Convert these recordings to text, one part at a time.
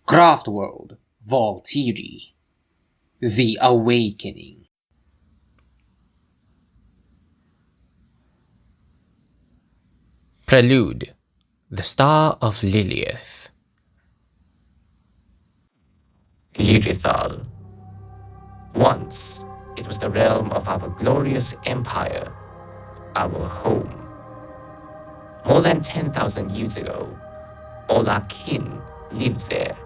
Craftworld Valterie, The Awakening. Prelude, the Star of Lileath. Lileath. Once, it was the realm of our glorious empire, our home. More than 10,000 years ago, all our kin lived there.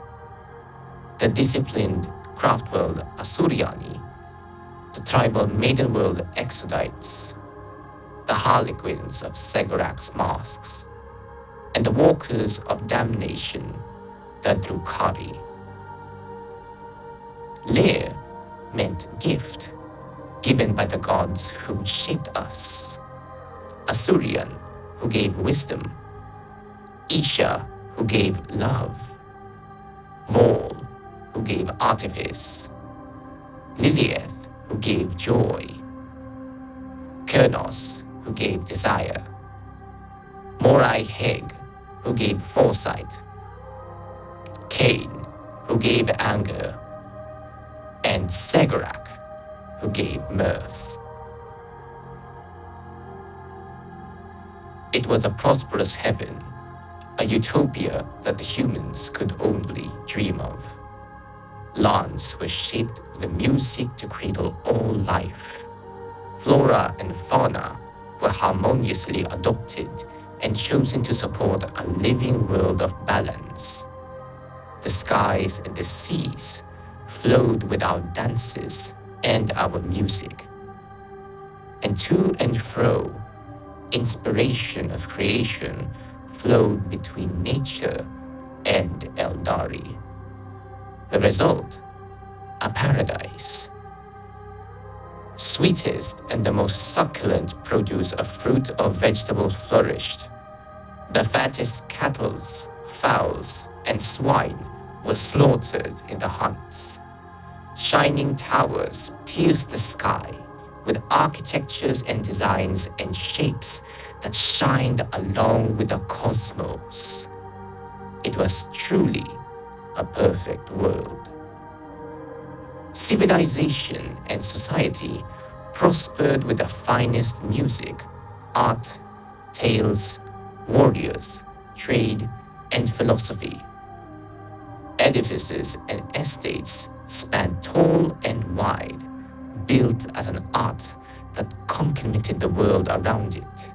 The disciplined Craftworld Asuriani, the tribal Maidenworld Exodites, the Harlequins of Segorak's masks, and the Walkers of Damnation, the Drukari. Lair meant gift, given by the gods who shaped us. Asurian, who gave wisdom. Isha, who gave love. Vol, who gave artifice. Lileath, who gave joy. Kernos, who gave desire. Morai Heg, who gave foresight. Cain, who gave anger. And Segorak, who gave mirth. It was a prosperous heaven, a utopia that the humans could only dream of. Lands were shaped with the music to cradle all life. Flora and fauna were harmoniously adopted and chosen to support a living world of balance. The skies and the seas flowed with our dances and our music. And to and fro, inspiration of creation flowed between nature and Aeldari. The result, a paradise. Sweetest and the most succulent produce of fruit or vegetable flourished. The fattest cattle, fowls, and swine were slaughtered in the hunts. Shining towers pierced the sky with architectures and designs and shapes that shined along with the cosmos. It was truly a perfect world. Civilization and society prospered with the finest music, art, tales, warriors, trade, and philosophy. Edifices and estates spanned tall and wide, built as an art that complemented the world around it.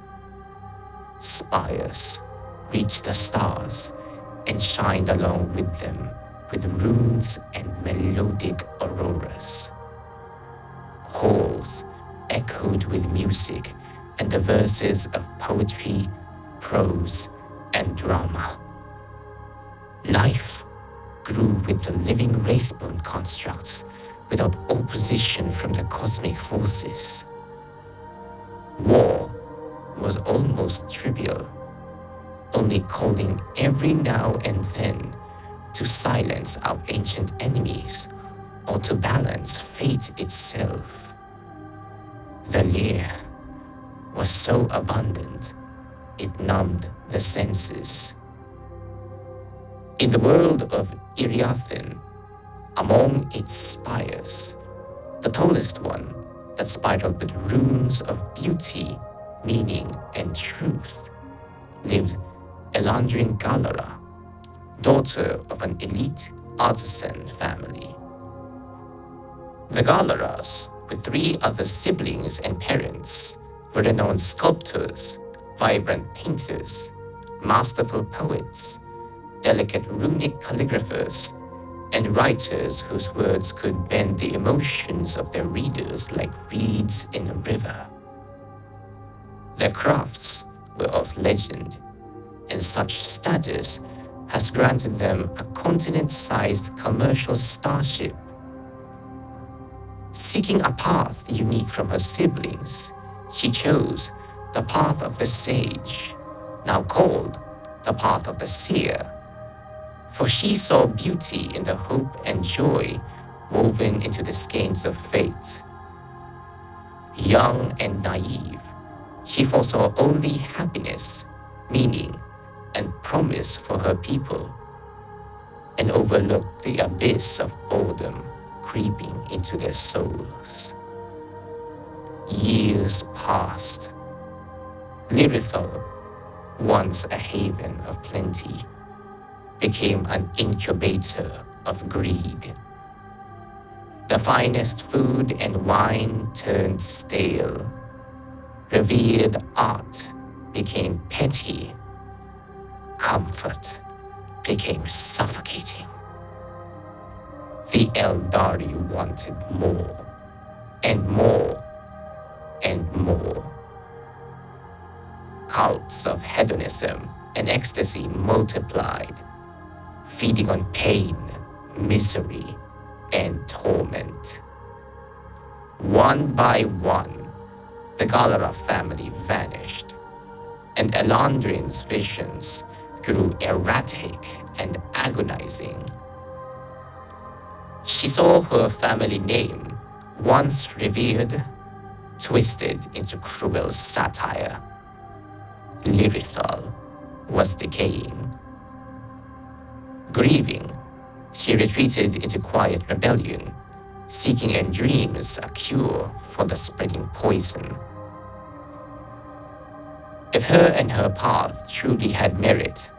Spires reached the stars and shined along with them with runes and melodic auroras. Halls echoed with music and the verses of poetry, prose, and drama. Life grew with the living wraithbone constructs without opposition from the cosmic forces. War was almost trivial, only calling every now and then to silence our ancient enemies or to balance fate itself. The lair was so abundant, it numbed the senses. In the world of Iriathan, among its spires, the tallest one that spiraled with runes of beauty, meaning, and truth, lived Elandrin Galara, daughter of an elite artisan family. The Galaras, with 3 other siblings and parents, were renowned sculptors, vibrant painters, masterful poets, delicate runic calligraphers, and writers whose words could bend the emotions of their readers like reeds in a river. Their crafts were of legend, and such status has granted them a continent-sized commercial starship. Seeking a path unique from her siblings, she chose the path of the sage, now called the path of the seer, for she saw beauty in the hope and joy woven into the skeins of fate. Young and naive, she foresaw only happiness, meaning, and promise for her people. and overlooked the abyss of boredom creeping into their souls. Years passed. Lileath, once a haven of plenty, became an incubator of greed. The finest food and wine turned stale. Revered art became petty. Comfort became suffocating. The Aeldari wanted more, and more, and more. Cults of hedonism and ecstasy multiplied, feeding on pain, misery, and torment. One by one, the Gallara family vanished, and Elandrin's visions grew erratic and agonizing. She saw her family name, once revered, twisted into cruel satire. Lileath was decaying. Grieving, she retreated into quiet rebellion, seeking in dreams a cure for the spreading poison. If her and her path truly had merit,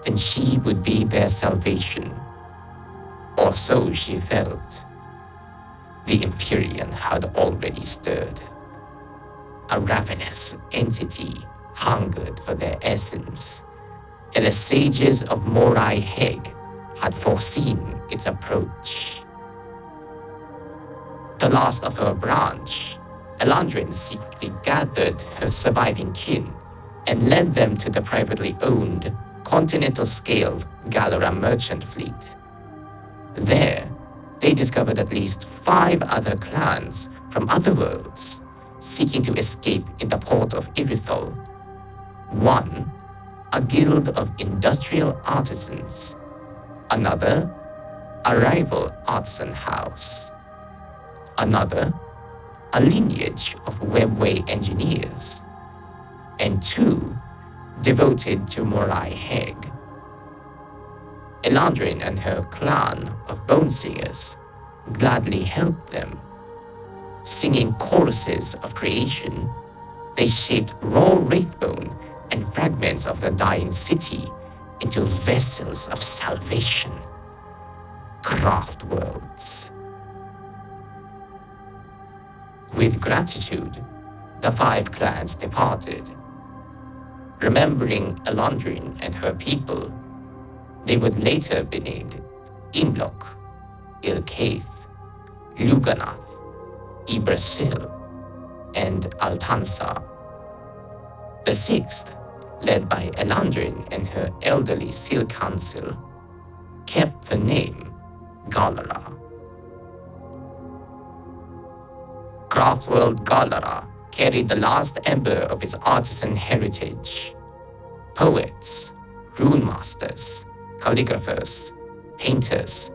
then she would be their salvation. Or so she felt. The Empyrean had already stirred. A ravenous entity hungered for their essence, and the sages of Morai Heg had foreseen its approach. The last of her branch, Elandrin secretly gathered her surviving kin and led them to the privately owned, continental-scale Gallara merchant fleet. There, they discovered at least 5 other clans from other worlds seeking to escape in the port of Lileath. One, a guild of industrial artisans. Another, a rival artisan house. Another, a lineage of webway engineers. And 2, devoted to Morai Heg. Elandrin and her clan of bone singers gladly helped them. Singing choruses of creation, they shaped raw wraithbone and fragments of the dying city into vessels of salvation. Craftworlds. With gratitude, the 5 clans departed. Remembering Elandrin and her people, they would later be named Imlok, Ilkaith, Luganath, Ibrasil, and Altansa. The 6th, led by Elandrin and her elderly Seal Council, kept the name Gallara. Craftworld Gallara carried the last ember of its artisan heritage. Poets, rune masters, calligraphers, painters,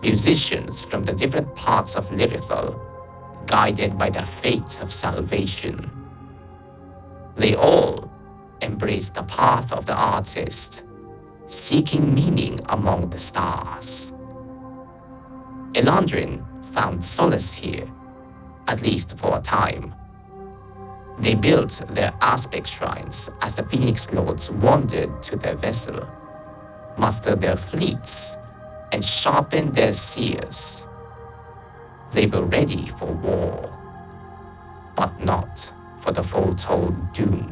musicians from the different parts of Lileath, guided by the fate of salvation. They all embraced the path of the artist, seeking meaning among the stars. Elandrin found solace here, at least for a time. They built their aspect shrines as the Phoenix Lords wandered to their vessel, mustered their fleets, and sharpened their seers. They were ready for war, but not for the foretold doom.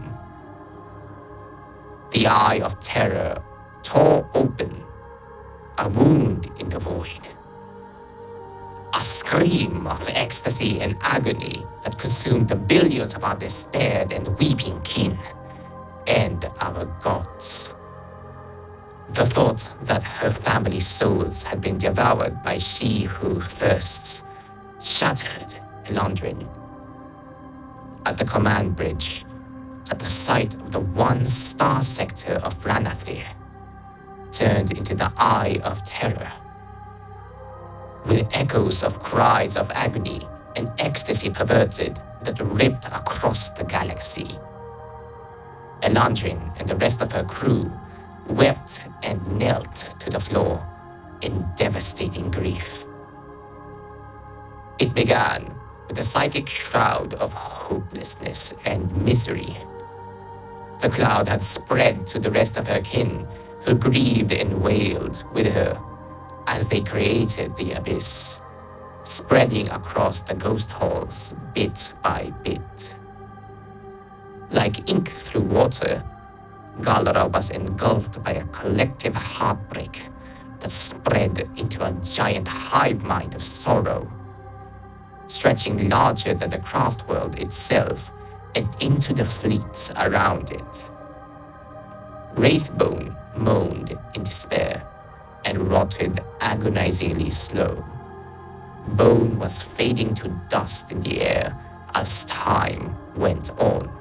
The eye of terror tore open, a wound in the void. A scream of ecstasy and agony that consumed the billions of our despaired and weeping kin and our gods. The thought that her family's souls had been devoured by she who thirsts shattered Elandrin. At the command bridge, at the sight of the one star sector of Ranathir, turned into the eye of terror. With echoes of cries of agony and ecstasy perverted that ripped across the galaxy. Elandrin and the rest of her crew wept and knelt to the floor, in devastating grief. It began with a psychic shroud of hopelessness and misery. The cloud had spread to the rest of her kin, who grieved and wailed with her as they created the abyss, spreading across the ghost halls bit by bit. Like ink through water, Galra was engulfed by a collective heartbreak that spread into a giant hive mind of sorrow, stretching larger than the Craftworld itself and into the fleets around it. Wraithbone moaned in despair and rotted agonizingly slow. Bone was fading to dust in the air as time went on.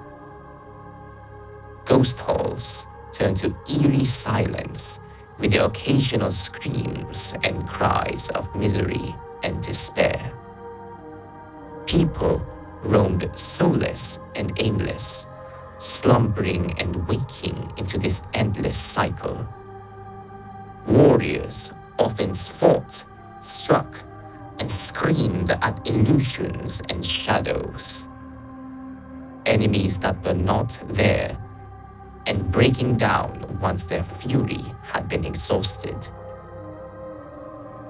Ghost halls turned to eerie silence with the occasional screams and cries of misery and despair. People roamed soulless and aimless, slumbering and waking into this endless cycle. Warriors often fought, struck, and screamed at illusions and shadows. Enemies that were not there, and breaking down once their fury had been exhausted.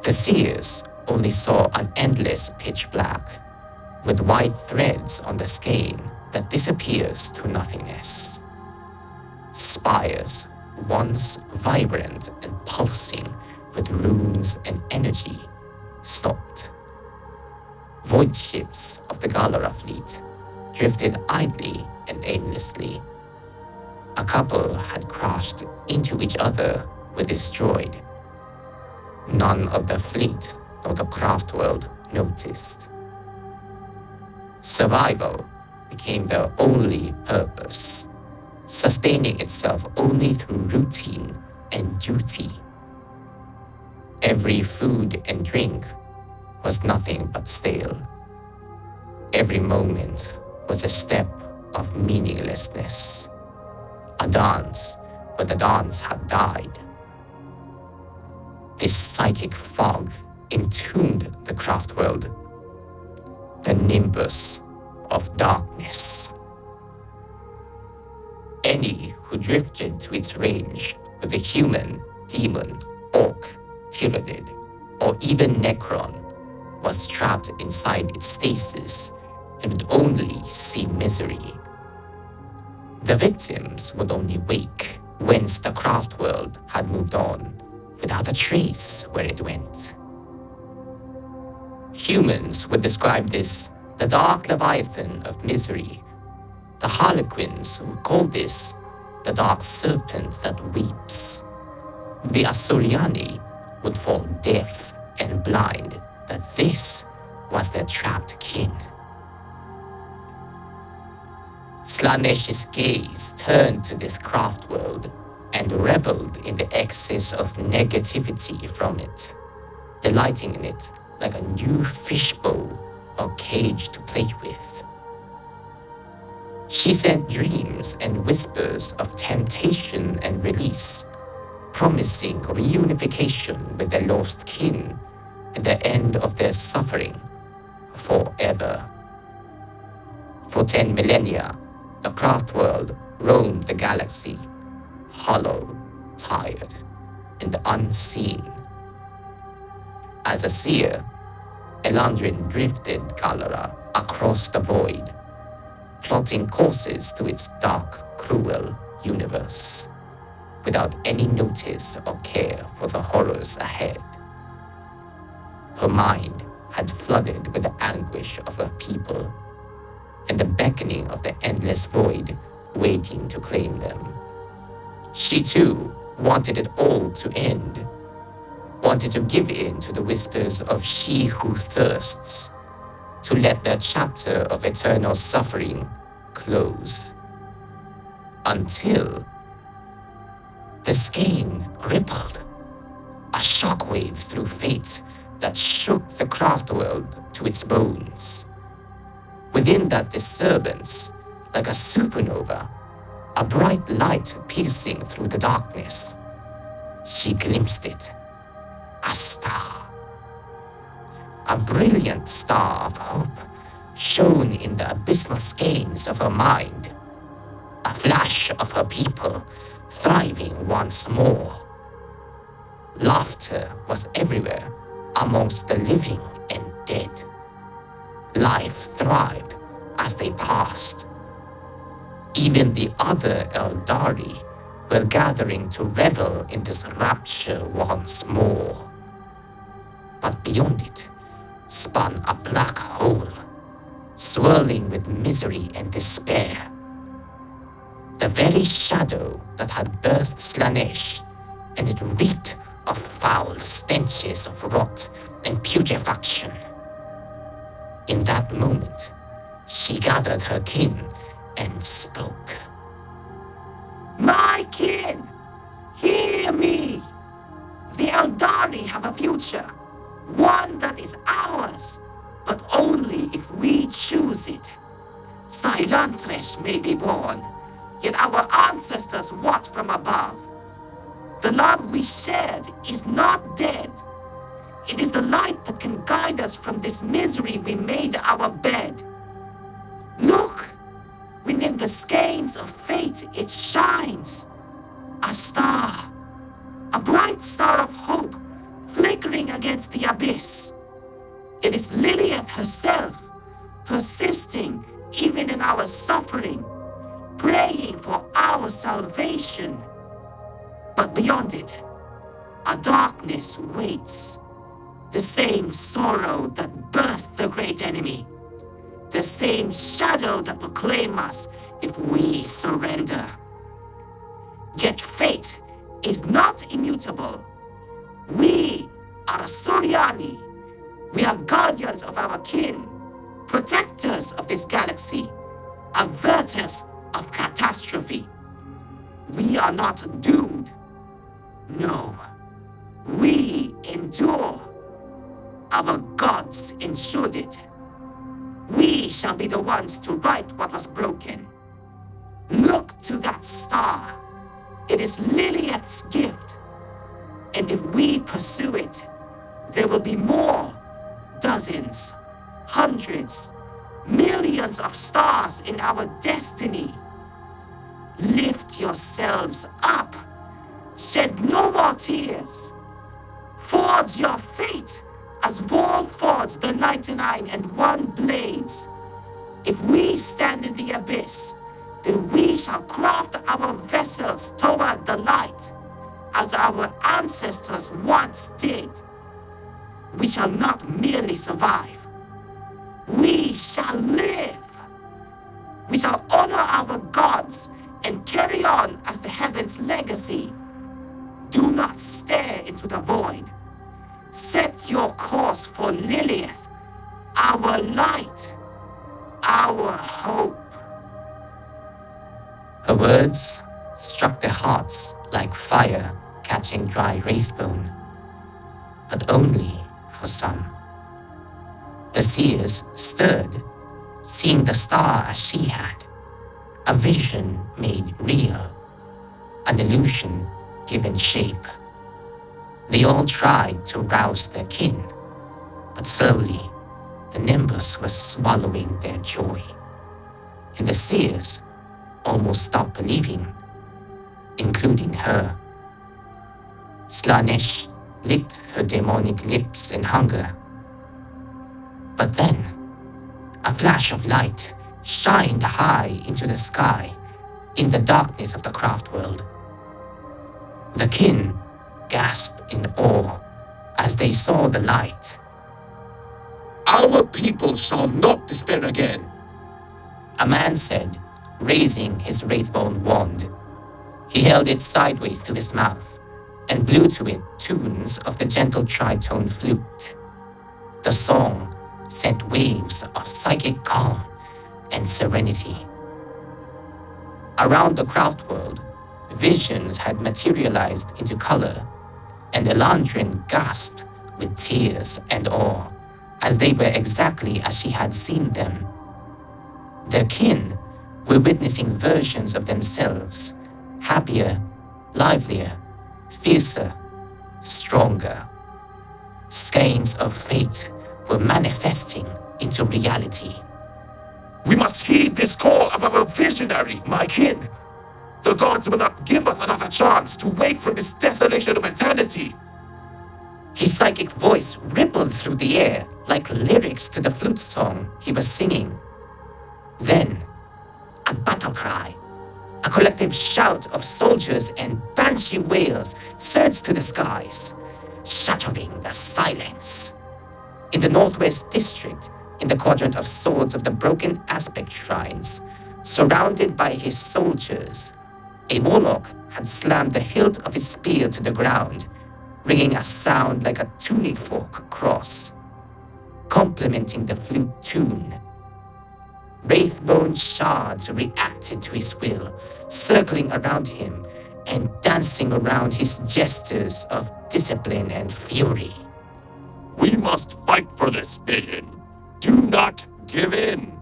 The seers only saw an endless pitch black, with white threads on the skein that disappears to nothingness. Spires, once vibrant and pulsing with runes and energy, stopped. Void ships of the Galra fleet drifted idly and aimlessly. A couple had crashed into each other, were destroyed. None of the fleet nor the Craftworld noticed. Survival became their only purpose, sustaining itself only through routine and duty. Every food and drink was nothing but stale. Every moment was a step of meaninglessness, a dance where the dance had died. This psychic fog entombed the Craftworld, the Nimbus of Darkness. Any who drifted to its range with a human, demon, orc, Tyranid, or even Necron was trapped inside its stasis and would only see misery. The victims would only wake whence the Craftworld had moved on, without a trace where it went. Humans would describe this the dark leviathan of misery. The Harlequins would call this the dark serpent that weeps. The Asuriani would fall deaf and blind that this was their trapped kin. Slanesh's gaze turned to this Craftworld and reveled in the excess of negativity from it, delighting in it like a new fishbowl or cage to play with. She sent dreams and whispers of temptation and release, promising reunification with their lost kin and the end of their suffering forever. For 10 millennia, the Craftworld roamed the galaxy, hollow, tired, and unseen. As a seer, Elandrin drifted Galra across the void, plotting courses to its dark, cruel universe, without any notice or care for the horrors ahead. Her mind had flooded with the anguish of her people, and the beckoning of the endless void waiting to claim them. She too wanted it all to end, wanted to give in to the whispers of she who thirsts, to let their chapter of eternal suffering close. Until the skein rippled, a shockwave through fate that shook the Craftworld to its bones. Within that disturbance, like a supernova, a bright light piercing through the darkness, she glimpsed it. A a brilliant star of hope shone in the abysmal skeins of her mind, a flash of her people thriving once more. Laughter was everywhere amongst the living and dead. Life thrived as they passed. Even the other Aeldari were gathering to revel in this rapture once more. But beyond it spun a black hole, swirling with misery and despair. The very shadow that had birthed Slaanesh, and it reeked of foul stenches of rot and putrefaction. In that moment, she gathered her kin and spoke. My kin, hear me! The Aeldari have a future, one that is ours, but only if we choose it. Silantresh may be born, yet our ancestors watch from above. The love we shared is not dead. It is the light that can guide us from this misery we made our bed. Look, within the skeins of fate it shines. A star, a bright star of hope, flickering against the abyss. It is Lileath herself, persisting even in our suffering, praying for our salvation. But beyond it, a darkness waits. The same sorrow that birthed the great enemy. The same shadow that will claim us if we surrender. Yet fate is not immutable. We are Soriani. We are guardians of our kin, protectors of this galaxy, averters of catastrophe. We are not doomed. No, we endure. Our gods ensured it. We shall be the ones to right what was broken. Look to that star. It is Lileath's gift. And if we pursue it, there will be more, dozens, hundreds, millions of stars in our destiny. Lift yourselves up. Shed no more tears. Forge your fate as Vol forged the 99 and 1 blades. If we stand in the abyss, then we shall craft our vessels toward the light, as our ancestors once did. We shall not merely survive. We shall live. We shall honor our gods and carry on as the heavens' legacy. Do not stare into the void. Set your course for Lileath, our light, our hope. Her words struck their hearts like fire catching dry wraithbone, but only for some. The seers stirred, seeing the star as she had, a vision made real, an illusion given shape. They all tried to rouse their kin, but slowly the Nimbus was swallowing their joy, and the seers almost stopped believing, including her. Slaanesh licked her demonic lips in hunger. But then, a flash of light shined high into the sky in the darkness of the Craftworld. The kin gasped in awe as they saw the light. Our people shall not despair again, a man said, raising his wraithbone wand. He held it sideways to his mouth and blew to it tunes of the gentle tritone flute. The song sent waves of psychic calm and serenity. Around the Craftworld, visions had materialized into color, and Elandrin gasped with tears and awe as they were exactly as she had seen them. Their kin were witnessing versions of themselves, happier, livelier, fiercer, stronger. Skeins of fate were manifesting into reality. We must heed this call of our visionary, my kin. The gods will not give us another chance to wake from this desolation of eternity. His psychic voice rippled through the air like lyrics to the flute song he was singing. Then, a battle cry, a collective shout of soldiers and banshee wails surged to the skies, shattering the silence. In the Northwest District, in the quadrant of swords of the broken aspect shrines, surrounded by his soldiers, a warlock had slammed the hilt of his spear to the ground, ringing a sound like a tuning fork cross, complementing the flute tune. Wraithbone shards reacted to his will, circling around him and dancing around his gestures of discipline and fury. We must fight for this vision. Do not give in.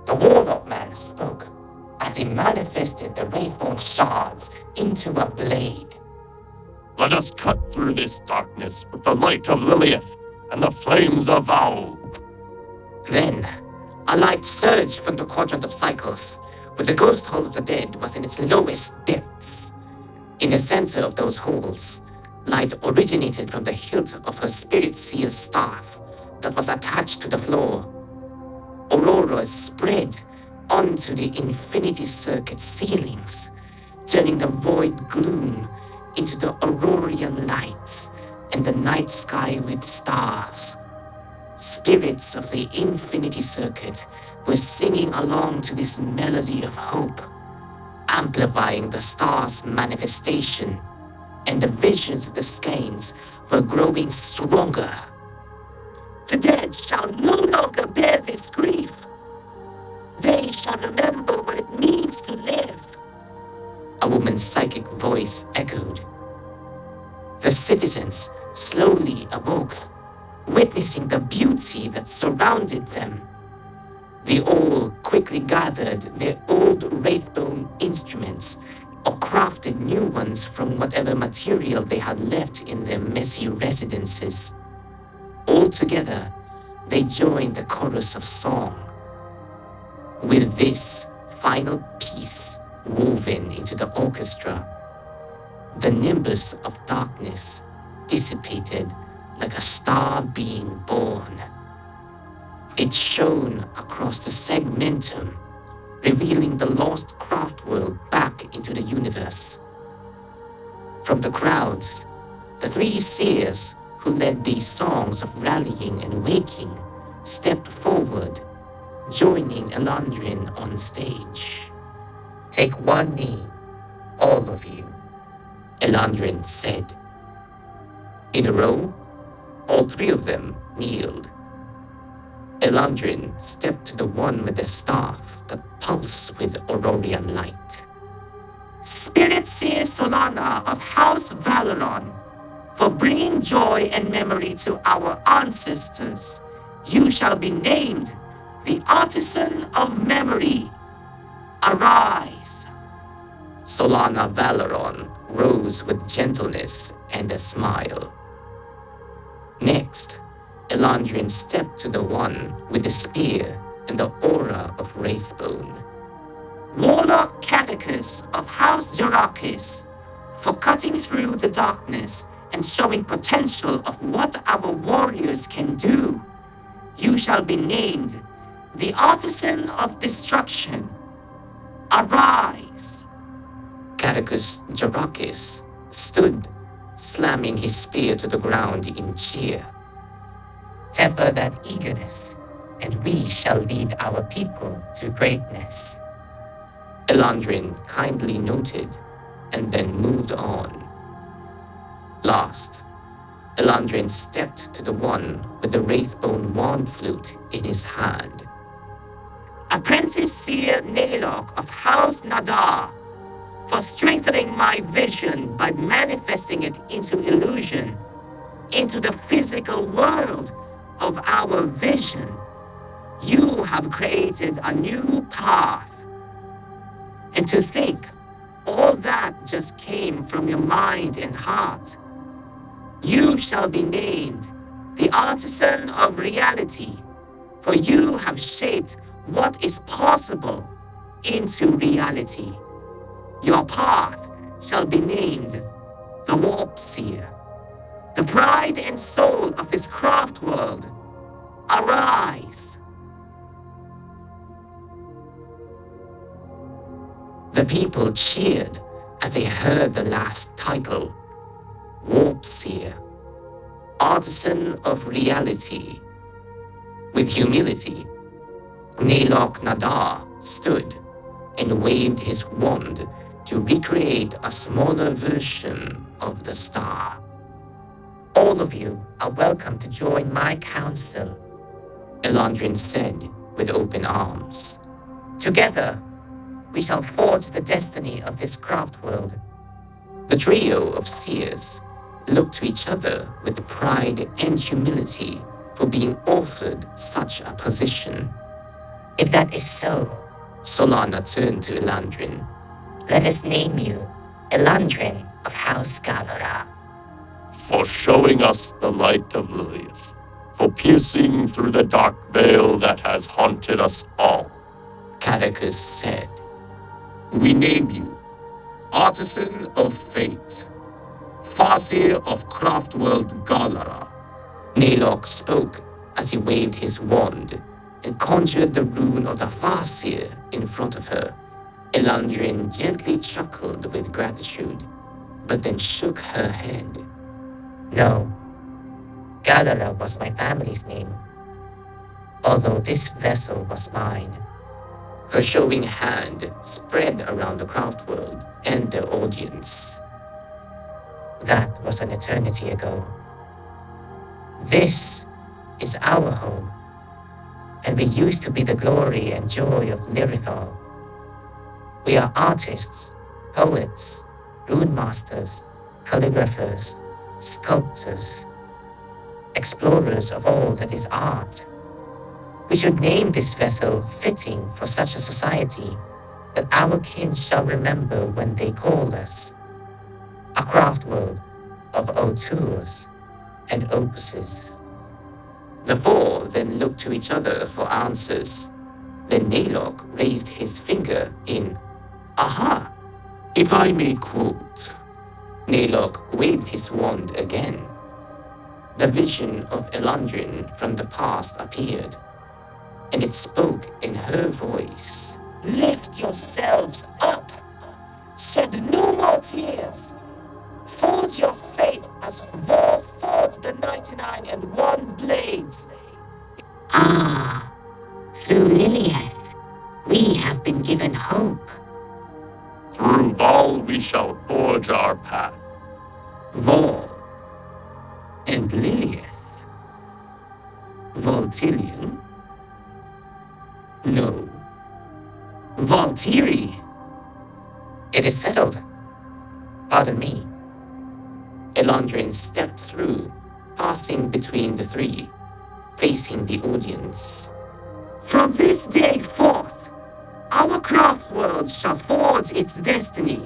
The Warlock man spoke as he manifested the Wraithbone shards into a blade. Let us cut through this darkness with the light of Lileath and the flames of Owl. Then, a light surged from the quadrant of cycles, where the ghost hall of the dead was in its lowest depths. In the center of those holes, light originated from the hilt of her spirit seer's staff that was attached to the floor. Auroras spread onto the infinity circuit ceilings, turning the void gloom into the Aurorian lights and the night sky with stars. Spirits of the infinity circuit were singing along to this melody of hope, amplifying the stars' manifestation, and the visions of the skeins were growing stronger. The dead shall no longer bear this grief. They shall remember what it means to live. A woman's psychic voice echoed. The citizens slowly awoke, witnessing the beauty that surrounded them. They all quickly gathered their old Wraithbone instruments or crafted new ones from whatever material they had left in their messy residences. All together, they joined the chorus of song. With this final piece woven into the orchestra, the Nimbus of Darkness dissipated like a star being born. It shone across the segmentum, revealing the lost Craftworld back into the universe. From the crowds, the three seers who led these songs of rallying and waking stepped forward, joining Elandrin on stage. "Take one knee, all of you," Elandrin said. In a row, all three of them kneeled. Elandrin stepped to the one with the staff that pulsed with Aurorian light. "Spirit Seer Solana of House Valeron, for bringing joy and memory to our ancestors, you shall be named the Artisan of Memory. Arise." Solana Valeron rose with gentleness and a smile. Next, Elandrin stepped to the one with the spear and the aura of Wraithbone. "Warlock Katacus of House Jarakis, for cutting through the darkness and showing potential of what our warriors can do, you shall be named the Artisan of Destruction. Arise." Katacus Jarakis stood, slamming his spear to the ground in cheer. "Temper that eagerness, and we shall lead our people to greatness." Elandrin kindly noted, and then moved on. Last, Elandrin stepped to the one with the Wraithbone wand flute in his hand. "Apprentice Seer Naylock of House Nadar, for strengthening my vision by manifesting it into illusion, into the physical world of our vision. You have created a new path. And to think all that just came from your mind and heart. You shall be named the artisan of reality, for you have shaped what is possible into reality. Your path shall be named the Warp Seer, the pride and soul of this craft world. Arise! The people cheered as they heard the last title, Warp Seer, artisan of reality. With humility, Nalok Nadar stood and waved his wand to recreate a smaller version of the star. All of you are welcome to join my council, Elandrin said with open arms. Together, we shall forge the destiny of this craft world. The trio of seers looked to each other with pride and humility for being offered such a position. If that is so, Solana turned to Elandrin. Let us name you Elandrin of House Galara. For showing us the light of Lileath, for piercing through the dark veil that has haunted us all, Katacus said. We name you Artisan of Fate, Farseer of Craftworld Galara. Nalok spoke as he waved his wand and conjured the rune of the Farseer in front of her. Elandrin gently chuckled with gratitude, but then shook her head. No, Galara was my family's name, although this vessel was mine. Her showing hand spread around the craft world and their audience. That was an eternity ago. This is our home, and we used to be the glory and joy of Lyrithal. We are artists, poets, rune masters, calligraphers, sculptors, explorers of all that is art. We should name this vessel fitting for such a society that our kin shall remember when they call us. A craft world of auteurs and opuses. The four then looked to each other for answers. Then Nalok raised his finger in aha. If I may quote, Nalok waved his wand again. The vision of Elandrin from the past appeared, and it spoke in her voice. Lift yourselves up! Shed no more tears! Forge your fate as Vor forged the 99 and 1 blades! Ah! Through Lileath, we have been given hope. through Vol we shall forge our path. Vol and Lileath. Valtirian? No. Valterie. It is settled. Pardon me. Elandrin stepped through, passing between the three, facing the audience. From this day forth, our craft world shall forge its destiny.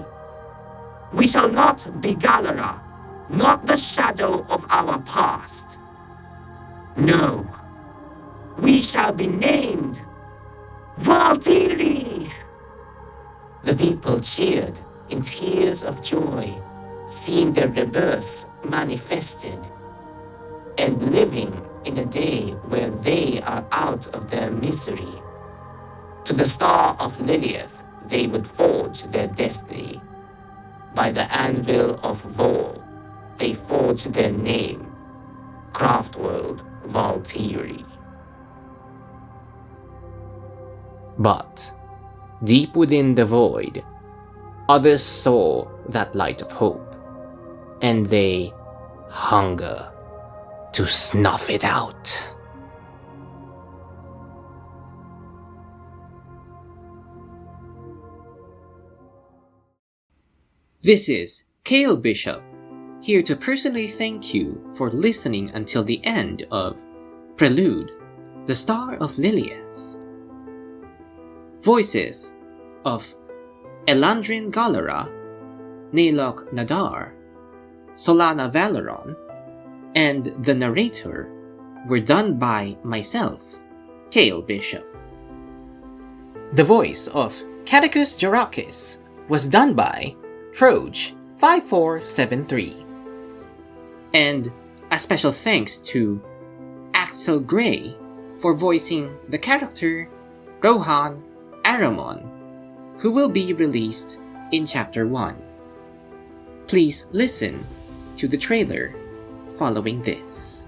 We shall not be Galara, not the shadow of our past. No, we shall be named Valterie. The people cheered in tears of joy, seeing their rebirth manifested and living in a day where they are out of their misery. To the star of Lileath they would forge their destiny. By the anvil of Vol, they forged their name, Craftworld Valterie. But, deep within the void, others saw that light of hope, and they hunger to snuff it out. This is Kale Bishop, here to personally thank you for listening until the end of Prelude, the Star of Lileath. Voices of Elandrin Galara, Nalok Nadar, Solana Valeron, and the narrator, were done by myself, Kale Bishop. The voice of Katacus Jarakis was done by Troj5473. And a special thanks to Axel Gray for voicing the character Rohan Aramon, who will be released in Chapter 1. Please listen to the trailer following this.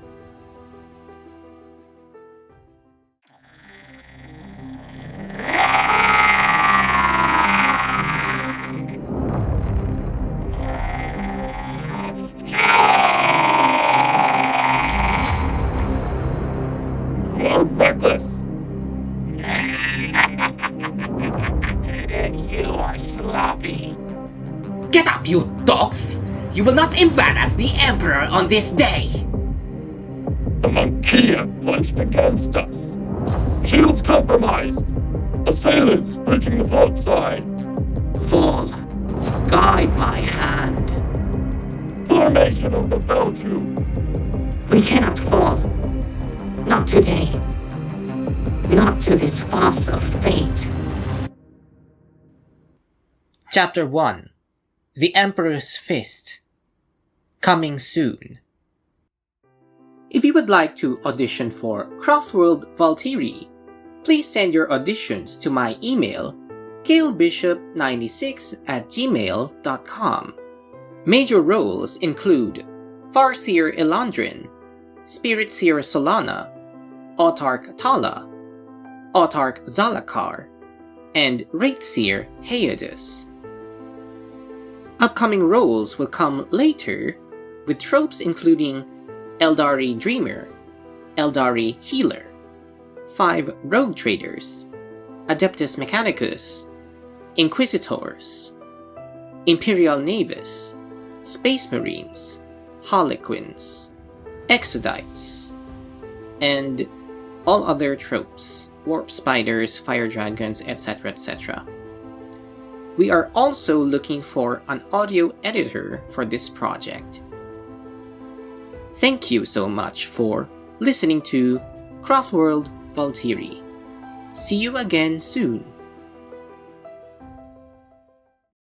You're reckless. And you are sloppy. Get up, you dogs! You will not embarrass the Emperor on this day! The Maquia punched against us. Shields compromised. Assailants breaching the port side. Fall. Guide my hand. Formation overfilled you. We cannot fall. Not today. Not to this farce of fate. Chapter 1: The Emperor's Fist. Coming soon. If you would like to audition for Craftworld Valterie, please send your auditions to my email, kalebishop96@gmail.com. Major roles include Farseer Elandrin, Spirit Seer Solana, Autarch Tala, Autarch Zalakar, and Wraithseer Hyades. Upcoming roles will come later, with tropes including Aeldari Dreamer, Aeldari Healer, 5 Rogue Traders, Adeptus Mechanicus, Inquisitors, Imperial Navis, Space Marines, Harlequins, Exodites, and all other tropes, Warp Spiders, Fire Dragons, etc. etc. We are also looking for an audio editor for this project. Thank you so much for listening to Craftworld Valterie. See you again soon.